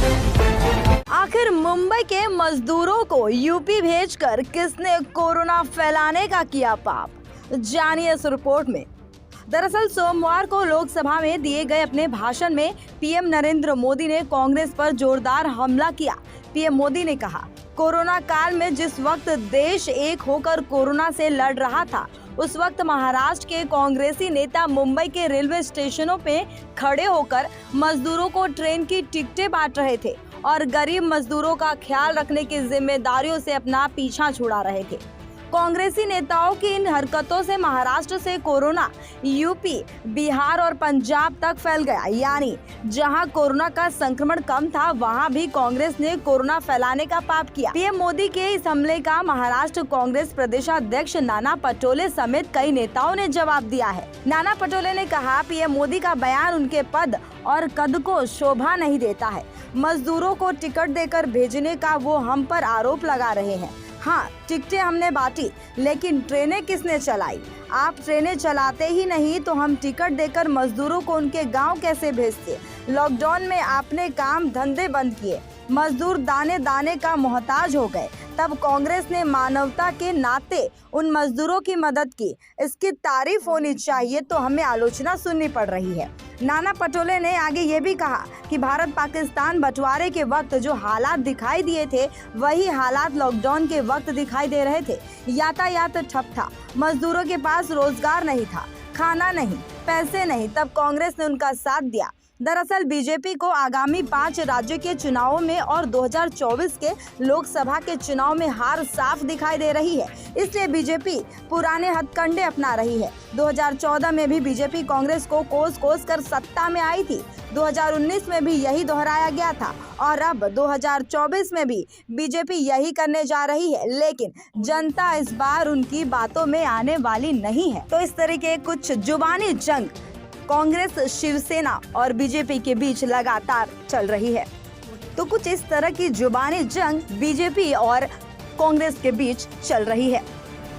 आखिर मुंबई के मजदूरों को यूपी भेजकर किसने कोरोना फैलाने का किया पाप, जानिए इस रिपोर्ट में। दरअसल सोमवार को लोकसभा में दिए गए अपने भाषण में पीएम नरेंद्र मोदी ने कांग्रेस पर जोरदार हमला किया। पीएम मोदी ने कहा, कोरोना काल में जिस वक्त देश एक होकर कोरोना से लड़ रहा था, उस वक्त महाराष्ट्र के कांग्रेसी नेता मुंबई के रेलवे स्टेशनों पे खड़े होकर मजदूरों को ट्रेन की टिकटें बांट रहे थे और गरीब मजदूरों का ख्याल रखने की जिम्मेदारियों से अपना पीछा छुड़ा रहे थे। कांग्रेसी नेताओं की इन हरकतों से महाराष्ट्र से कोरोना यूपी, बिहार और पंजाब तक फैल गया। यानी जहां कोरोना का संक्रमण कम था, वहां भी कांग्रेस ने कोरोना फैलाने का पाप किया। पीएम मोदी के इस हमले का महाराष्ट्र कांग्रेस प्रदेशाध्यक्ष नाना पटोले समेत कई नेताओं ने जवाब दिया है। नाना पटोले ने कहा, पीएम मोदी का बयान उनके पद और कद को शोभा नहीं देता है। मजदूरों को टिकट देकर भेजने का वो हम पर आरोप लगा रहे हैं। हाँ, टिकटें हमने बांटी, लेकिन ट्रेनें किसने चलाई? आप ट्रेनें चलाते ही नहीं तो हम टिकट देकर मजदूरों को उनके गांव कैसे भेजते? लॉकडाउन में आपने काम धंधे बंद किए, मजदूर दाने दाने का मोहताज हो गए, तब कांग्रेस ने मानवता के नाते उन मजदूरों की मदद की। इसकी तारीफ होनी चाहिए, तो हमें आलोचना सुननी पड़ रही है। नाना पटोले ने आगे ये भी कहा कि भारत पाकिस्तान बंटवारे के वक्त जो हालात दिखाई दिए थे, वही हालात लॉकडाउन के वक्त दिखाई दे रहे थे। यातायात ठप था, मजदूरों के पास रोजगार नहीं था, खाना नहीं, पैसे नहीं, तब कांग्रेस ने उनका साथ दिया। दरअसल बीजेपी को आगामी 5 राज्यों के चुनावों में और 2024 के लोकसभा के चुनाव में हार साफ दिखाई दे रही है, इसलिए बीजेपी पुराने हथकंडे अपना रही है। 2014 में भी बीजेपी कांग्रेस को कोस कर सत्ता में आई थी, 2019 में भी यही दोहराया गया था और अब 2024 में भी बीजेपी यही करने जा रही है। लेकिन जनता इस बार उनकी बातों में आने वाली नहीं है। तो इस तरह के कुछ जुबानी जंग कांग्रेस, शिवसेना और बीजेपी के बीच लगातार चल रही है। तो कुछ इस तरह की जुबानी जंग बीजेपी और कांग्रेस के बीच चल रही है।